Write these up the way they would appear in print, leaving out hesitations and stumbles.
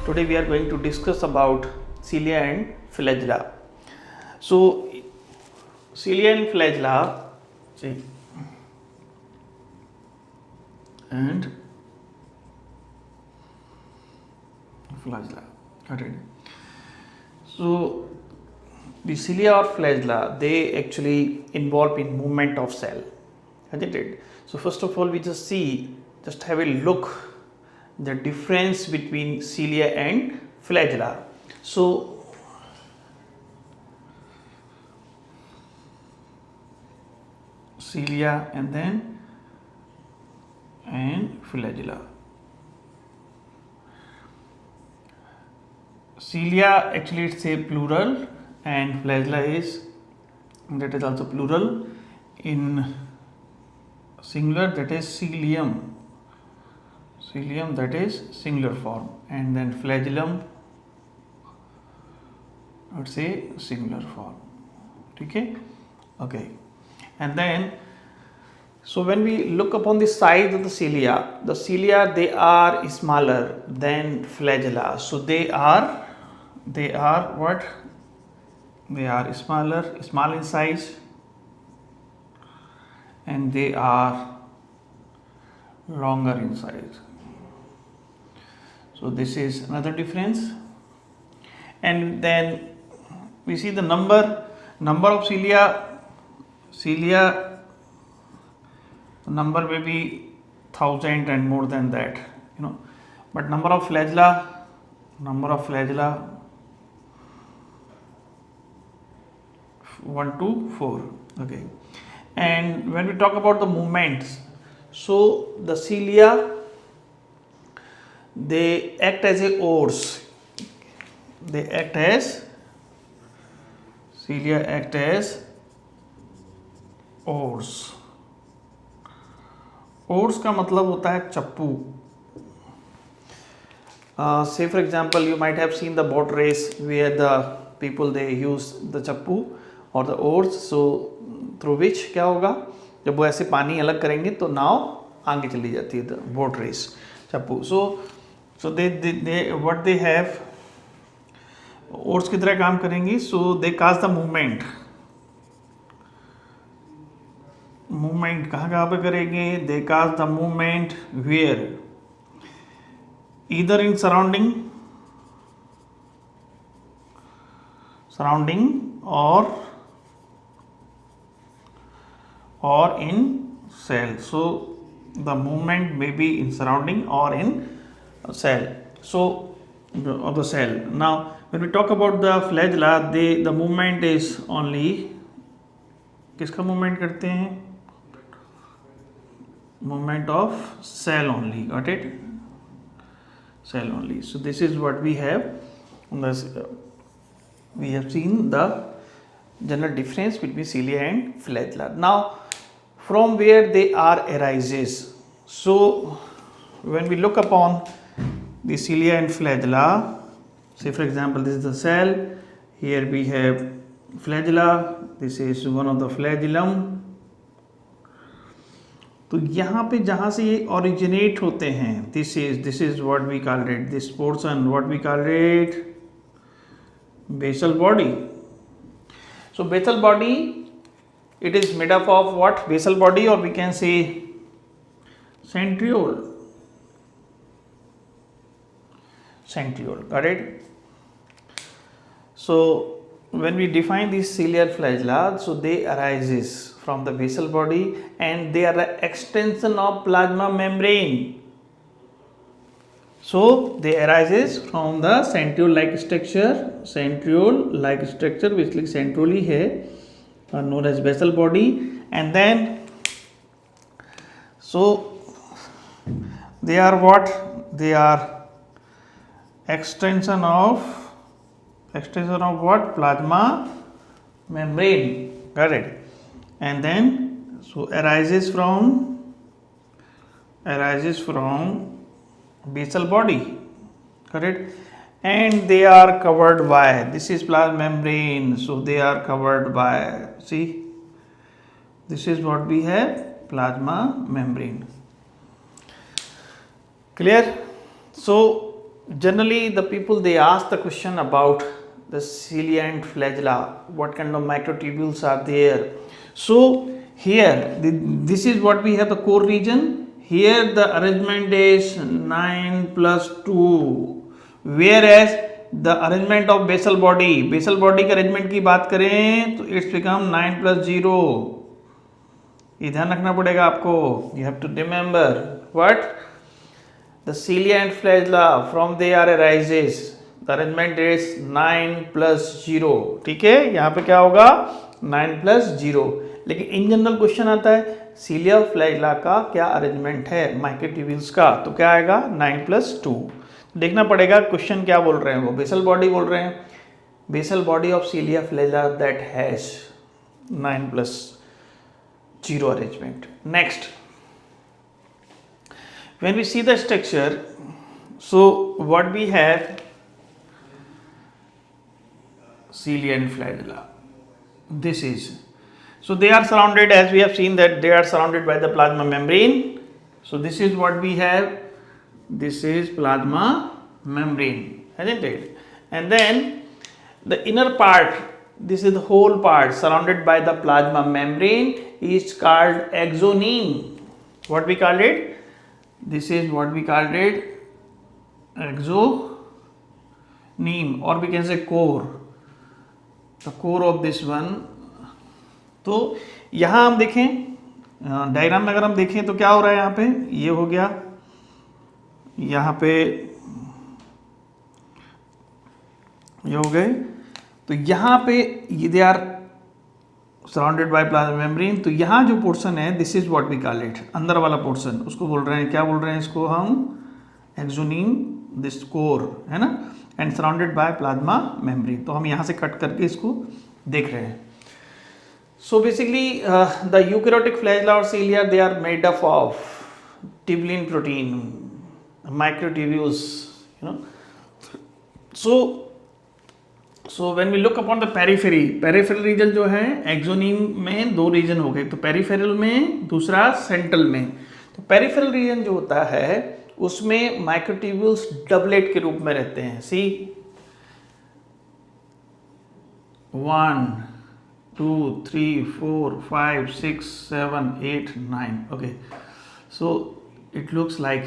Today we are going to discuss about cilia and flagella. So cilia and flagella, and flagella. Got it. So the cilia or flagella, they actually involve in movement of cell, isn't it? So first of all, we just have a look the difference between cilia and flagella. So cilia and flagella. Cilia actually it's a plural and flagella is also plural. In singular, that is cilium. Cilium, that is singular form, and then flagellum, I would say singular form. Okay. And then, so when we look upon the size of the cilia they are smaller than flagella. So they are what? They are small in size, and they are longer in size. So this is another difference. And then we see the number of cilia, the number may be 1000 and more than that, but number of flagella 1 to 4. Okay. And when we talk about the movements, so the cilia, they act as a oars. Cilia act as oars. Oars का मतलब होता है चप्पू. Say for example, you might have seen the boat race where the people they use the chappu or the oars. So through which क्या होगा, जब वो ऐसे पानी अलग करेंगे तो नाव आगे चली जाती है, the boat race चप्पू. So they what they have, ores की तरह काम करेंगी. सो दे काज द मूवमेंट कहाँ पे करेंगे? They cause the movement where, either in surrounding or in cell. So the movement may be in surrounding or in cell. So of the cell. Now when we talk about the flagella, the movement is only, किसका movement करते हैं? Movement of cell only. Got it? Cell only. So this is what we have. We have seen the general difference between cilia and flagella. Now from where they are arises. So when we look upon the cilia and flagella, say for example this is the cell, here we have flagella, this is one of the flagellum. तो यहाँ पे जहाँ से ये originate होते हैं, this is what we call it, this portion what we call it, basal body. So basal body, it is made up of what? Basal body, or we can say centriole. Got it? So when we define these ciliar flagella, so they arises from the basal body and they are an extension of plasma membrane. So they arises from the centriole like structure which like centrally है, known as basal body. And then so they are what? They are extension of what? Plasma membrane. Got it? And then so arises from basal body. Correct? And they are covered by, this is plasma membrane, so they are covered by, see, this is what we have, plasma membrane. Clear? So generally the people they ask the question about the cilia and flagella, what kind of microtubules are there. So here this is what we have, the core region. Here the arrangement is 9 plus 2, whereas the arrangement of basal body के arrangement की बात करें तो it's become 9 plus 0. ये ध्यान रखना पड़ेगा आपको. You have to remember what the cilia and flagella, from there arises the arrangement is 9 plus 0. ठीक है, यहाँ पे क्या होगा 9 plus 0. लेकिन इन जनरल क्वेश्चन आता है cilia flagella का क्या अरेंजमेंट है माइक्रोट्यूब्यूल्स का, तो क्या आएगा 9 plus 2. देखना पड़ेगा क्वेश्चन क्या बोल रहे हैं, वो बेसल बॉडी बोल रहे हैं, basal body of cilia flagella that has 9 plus 0 arrangement. Next, when we see the structure, so what we have, cilia and flagella, this is, so they are surrounded, as we have seen that they are surrounded by the plasma membrane. So this is what we have, this is plasma membrane, hasn't it? And then the inner part, this is the whole part surrounded by the plasma membrane, is called axoneme. What we call it? This is what we called it, axoneme, or we can say core, the core of this one. तो यहाँ हम देखें diagram में, अगर हम देखें तो क्या हो रहा है, यहाँ पे ये हो गया, यहाँ पे ये हो गए, तो यहाँ पे ये they are surrounded by plasma membrane. तो यहाँ जो पोर्शन है this is what we call it, अंदर वाला पोर्शन, उसको बोल रहे हैं, क्या बोल रहे हैं इसको हम, एक्सोनीम, दिस कोर है ना, and surrounded by plasma membrane. तो हम यहाँ से कट करके इसको देख रहे हैं. So basically the eukaryotic flagella और cilia, they are made up of tubulin protein, microtubules, you know. So when we look upon the peripheral region जो है एक्सोनीम में दो रीजन हो गए, तो पेरिफेरल में, दूसरा सेंट्रल में. तो पेरिफेरल रीजन जो होता है उसमें माइक्रोट्यूब्यूल्स डबलेट के रूप में रहते हैं. सी 1 2 3 4 5 6 7 8 9. okay, so it looks like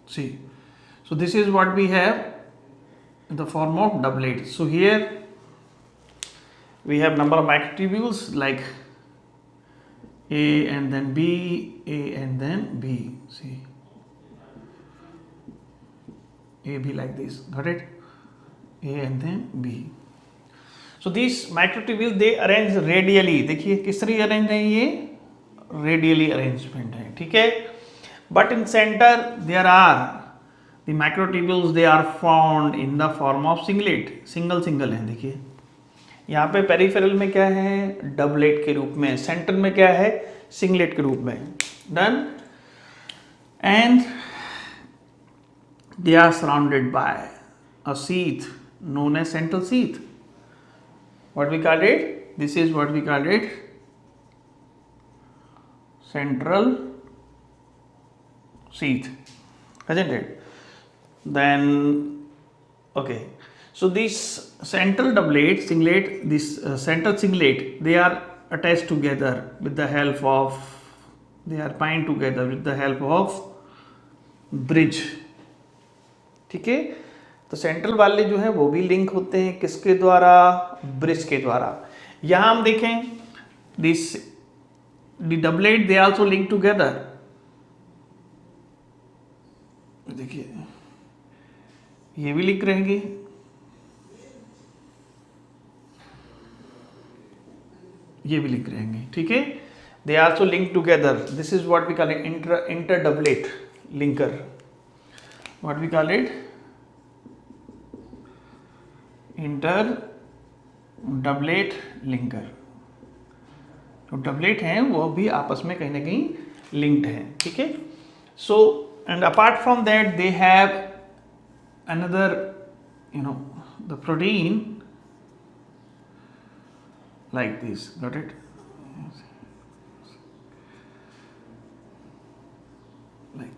see, so this is what we have in the form of doublet. So here we have number of microtubules like A and then B, A and then B. See, A, B like this, got it? A and then B. So these microtubules they arrange radially. देखिए किस तरह arrange है, ये radially arrangement है, ठीक है. But in center there are the microtubules, they are found in the form of singlet, single है. देखिए यहाँ पे पेरिफेरल में क्या है, डबलेट के रूप में, सेंटर में क्या है, सिंगलेट के रूप में. Done. And they are surrounded by a sheath known as central sheath. What we call it? This is what we call it, central sheath, isn't it? Then okay, so this central doublet, singlet, this central singlet, they are attached together with the help of, they are bind together with the help of bridge. ठीक है. तो central वाले जो है वो भी link होते हैं किसके द्वारा, ब्रिज के द्वारा. यहां हम देखें this the doublet, they also link together. देखिए ये भी लिंक रहेंगे, ये भी लिंक रहेंगे, ठीक है. They also link together. This is what we call it, inter doublet linker. What we call it, inter doublet linker. तो डबलेट हैं वो भी आपस में कहीं ना कहीं लिंक्ड हैं, ठीक है. So and apart from that they have another, you know, the protein like this. Got it? Like,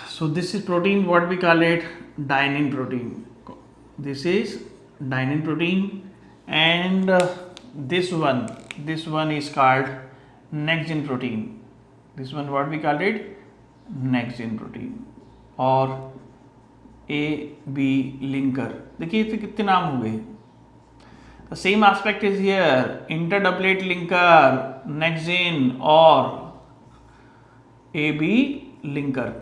so this is protein, what we call it, dynein protein. This is dynein protein, and this one is called next gen protein. This one what we call it, next gen protein और AB linker. देखिए इसके कितने नाम हो गए. The same aspect is here, interdoublet linker, next gen or AB linker.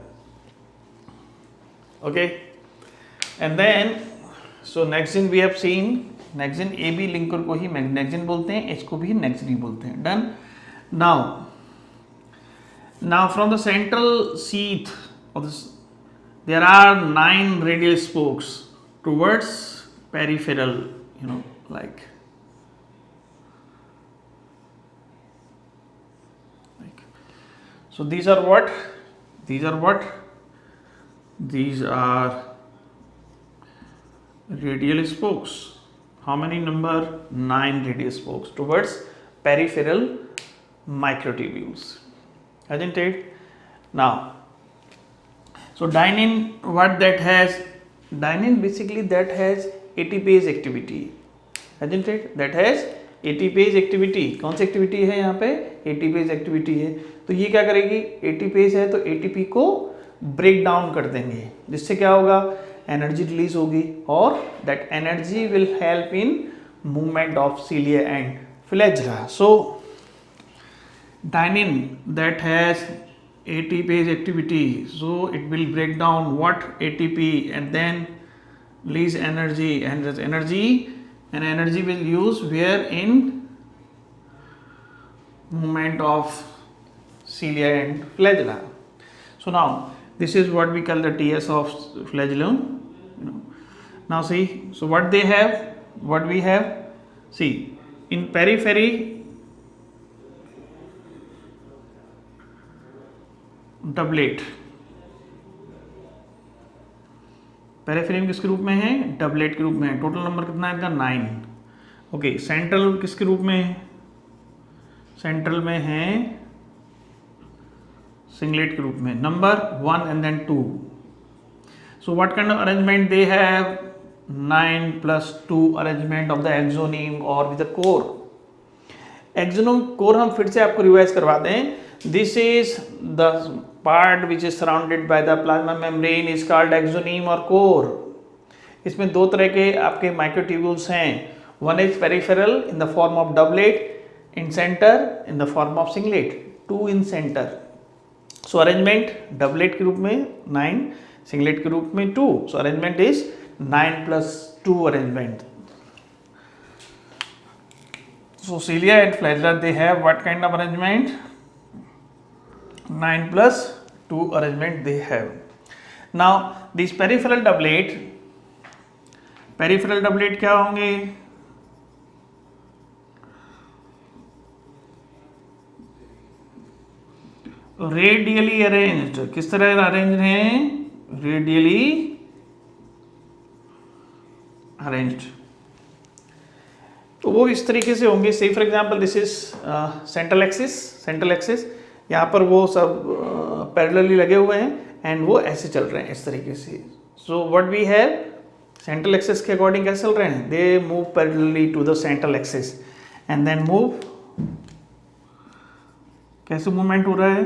Okay, and then so next gen we have seen, next gen AB linker को ही next gen बोलते हैं, H को भी next gen बोलते हैं. Done. Now from the central sheath of this, there are 9 radial spokes towards peripheral, like so these are what, these are radial spokes. How many number? 9 radial spokes towards peripheral microtubules, isn't it? Now, so dynein, what that has, dynein basically that has ATPase activity, isn't it? That has ATPase activity. कौन सी activity है यहाँ पे? ATPase activity है. तो ये क्या करेगी? ATPase है तो ATP को ब्रेक डाउन कर देंगे, जिससे क्या होगा, एनर्जी रिलीज होगी, और that energy will help in movement of सीलिया and flagella. So dynein that has ATPase activity, so it will break down what, ATP, and then release energy, and this energy will use where, in movement of cilia and flagella. So now this is what we call the TS of flagellum. Now see, so what they have, what we have, see, in periphery doublet, periphery किसके रूप में है? Doublet के रूप में है. Total number कितना है इनका? 9. ओके, सेंट्रल किसके रूप में है? सेंट्रल में है सिंगलेट के रूप में, number 1 and then 2. So what kind of arrangement they have? 9 + 2 arrangement of the axoneme और विद द कोर. एक्सोनोम कोर हम फिर से आपको रिवाइज करवा दें. This is the part which is surrounded by the plasma membrane is called exoneme or core. इसमें दो तरह के आपके microtubules हैं. One is peripheral in the form of doublet, in center in the form of singlet. 2 in center. So arrangement doublet के रूप में 9, singlet के रूप में 2. So arrangement is 9 + 2 arrangement. So cilia and flagella, they have what kind of arrangement? 9 + 2 arrangement they have. Now these peripheral doublet क्या होंगे? Radially arranged. किस तरह अरेंज हैं? Radially arranged. तो वो इस तरीके से होंगे. से for example this is central axis, यहाँ पर वो सब पैरेलली लगे हुए हैं एंड वो ऐसे चल रहे हैं इस तरीके से. So what we have, central axis के अकॉर्डिंग कैसे चल रहे हैं? They move parallelly to the central axis and then move, कैसे मूवमेंट हो रहा है?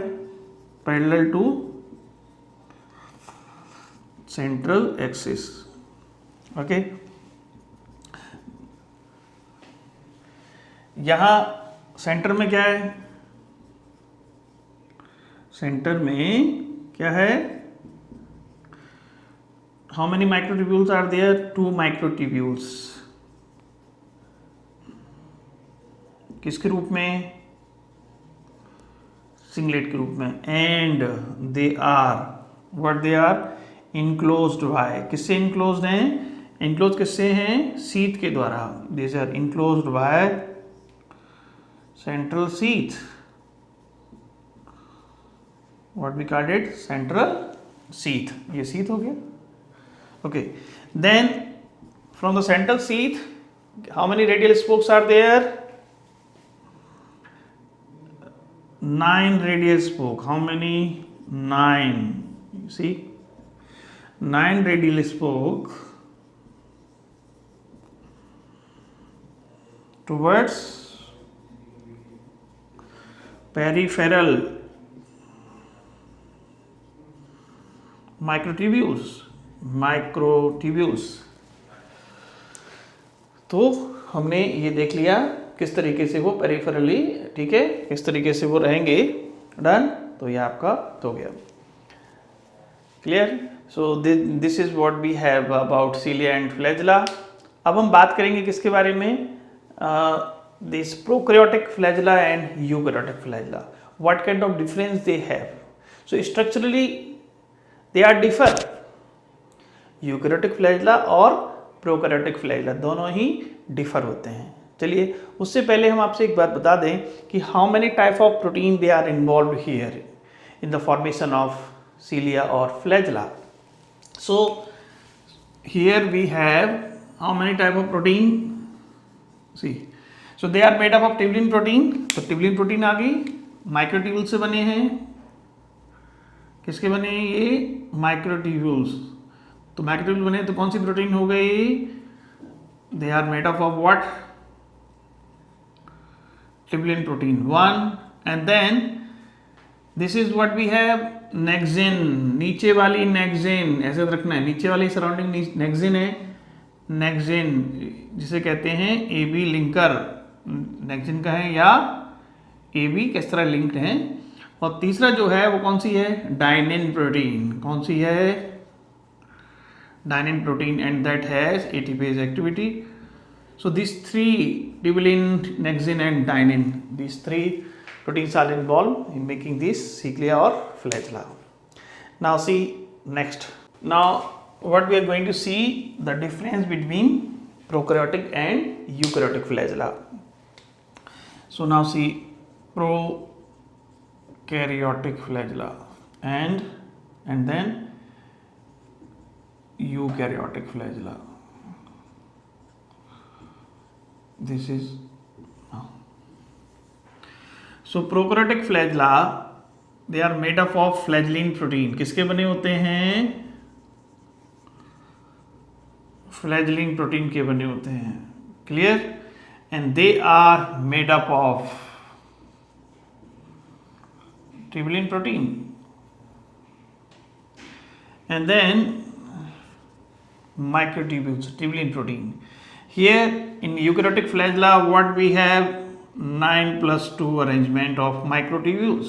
Parallel to central axis. Okay, यहाँ सेंटर में क्या है? सेंटर में क्या है? How many microtubules are there? 2 microtubules. किसके रूप में? सिंगलेट के रूप में. And they are what? They are enclosed by. किससे इनक्लोज्ड हैं? इनक्लोज किससे हैं? शीथ के द्वारा. This are enclosed by central sheath. What we called it? Central sheath. ये sheath हो गया. Okay. Then from the central sheath How many radial spokes are there? 9 radial spoke. How many? 9. You see, 9 radial spoke towards peripheral microtubules. तो हमने ये देख लिया किस तरीके से वो पेरिफेरली, ठीक है, किस तरीके से वो रहेंगे. डन. तो ये आपका हो गया. Clear. So this is what we have about cilia and flagella. अब हम बात करेंगे किसके बारे में? This prokaryotic flagella and eukaryotic flagella. What kind of difference they have? So structurally they are differ. Eukaryotic flagella और प्रोकैरियोटिक फ्लैजिला दोनों ही डिफर होते हैं. चलिए, उससे पहले हम आपसे एक बात बता दें कि how many type of protein they are involve here in the formation of cilia or flagella. So here we have how many type of protein? See, so they are made up of tubulin protein. तो tubulin protein आ गई, microtubule से बने हैं. किसके बने हैं ये? Microtubules. तो microtubule बने तो कौन सी प्रोटीन हो गई? They are made up of what? Tubulin protein 1. And then this is what we have. Nexin, नीचे वाली नेक्सिन, ऐसे रखना है, नीचे वाली सराउंडिंग नेक्सिन है. नेक्सिन जिसे कहते हैं AB लिंकर, नेक्सिन का है या AB किस तरह लिंक्ड है. और तीसरा जो है वो कौन सी है? Dynein protein. कौन सी है? Dynein protein. And that has ATPase activity. So this 3 tubulin, nexin and dynein, this 3 proteins are involved in making this cilia or flagella. Now see next. Now what we are going to see the difference between prokaryotic and eukaryotic flagella. So now see prokaryotic flagella and then eukaryotic flagella. This is so prokaryotic flagella, they are made up of flagellin protein. किसके बने होते हैं? flagellin protein के बने होते हैं. Clear? And they are made up of tubulin protein. And then microtubules, tubulin protein. Here in eukaryotic flagella, what we have? 9+2 arrangement of microtubules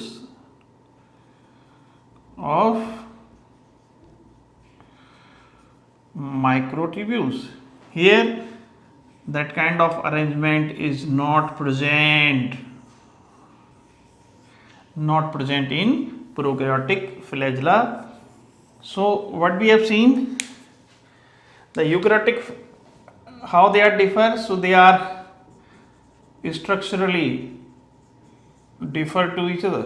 Here that kind of arrangement is not present in prokaryotic flagella. So what we have seen, the eukaryotic, how they are differ. So they are structurally differ to each other.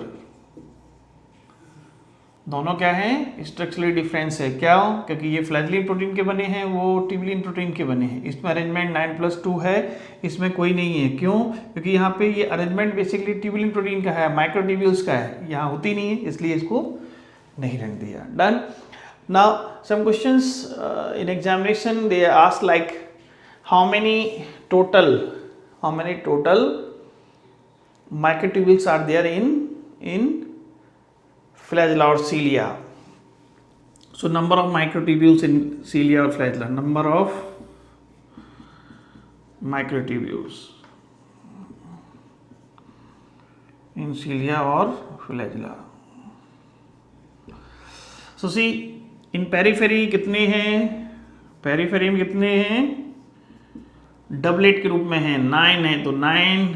दोनों क्या हैं? Structurally difference है. क्या हो? क्योंकि ये flagellin protein के बने हैं, वो ट्यूबुलिन प्रोटीन के बने हैं. इसमें अरेंजमेंट 9+2 है, इसमें कोई नहीं है. क्यों? क्योंकि यहाँ पे ये अरेंजमेंट बेसिकली ट्यूबुलिन प्रोटीन का है, माइक्रोट्यूब्यूल्स का है, यहाँ होती नहीं है, इसलिए इसको नहीं रख दिया. Done. Now some questions in examination they ask like how many total microtubules are there in flagella or cilia. So number of microtubules in cilia or flagella, number of microtubules in cilia or flagella. So see in periphery कितने हैं? Periphery में कितने हैं? Doublet के रूप में है 9 है, तो 9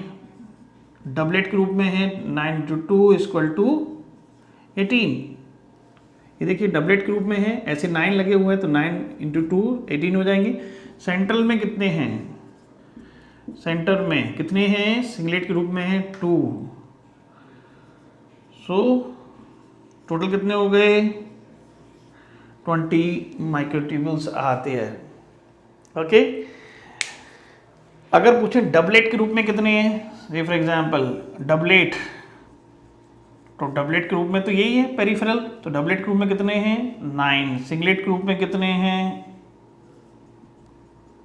डबलेट के रूप में है. 9 × 2 = 18. ये देखिए डबलेट के रूप में है, ऐसे 9 लगे हुए हैं तो 9 × 2 18 हो जाएंगे. सेंट्रल में कितने हैं? सेंटर में कितने हैं? सिंगलेट के रूप में है 2. सो टोटल कितने हो गए? 20 माइक्रोट्यूब्यूल्स आते हैं. ओके. अगर पूछे डबलेट के रूप में कितने हैं, फॉर एग्जांपल डबलेट, तो डबलेट के रूप में तो यही है पेरिफेरल, तो डबलेट के रूप में कितने हैं 9, सिंगलेट के रूप में कितने हैं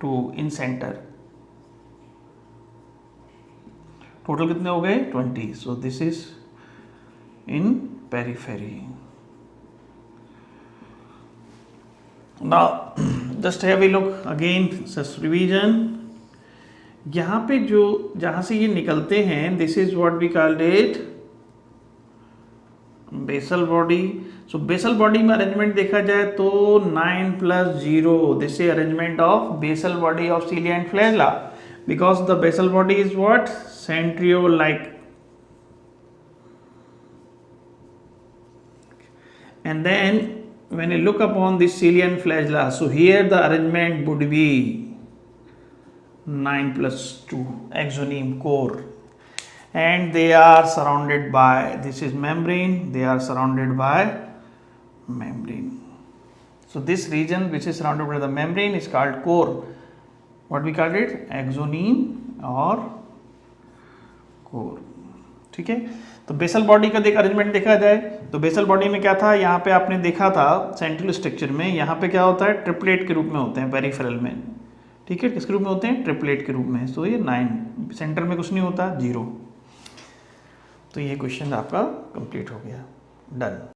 2 इन सेंटर, टोटल कितने हो गए 20, so this is in periphery. Now just have a look again, just revision. यहाँ पे जो जहाँ से ये निकलते हैं, this is what we called it basal body. So basal body में अरेंजमेंट देखा जाए तो 9 + 0, this is arrangement of basal body of cilia and flagella, because the basal body is what centrio-like, and then when you look upon this cilia and flagella, so here the arrangement would be 9 + 2 axoneme core, and they are surrounded by, this is membrane, they are surrounded by membrane. So this region which is surrounded by the membrane is called core. What we called it, axoneme or core. ठीक है, तो basal body का देख arrangement देखा जाए तो basal body में क्या था, यहाँ पे आपने देखा था सेंट्रल स्ट्रक्चर में, यहाँ पे क्या होता है ट्रिपलेट के रूप में होते हैं पेरिफेरल में, ठीक है, किसके रूप में होते हैं ट्रिपलेट के रूप में। तो ये 9, सेंटर में कुछ नहीं होता 0। तो ये क्वेश्चन आपका कंप्लीट हो गया, डन।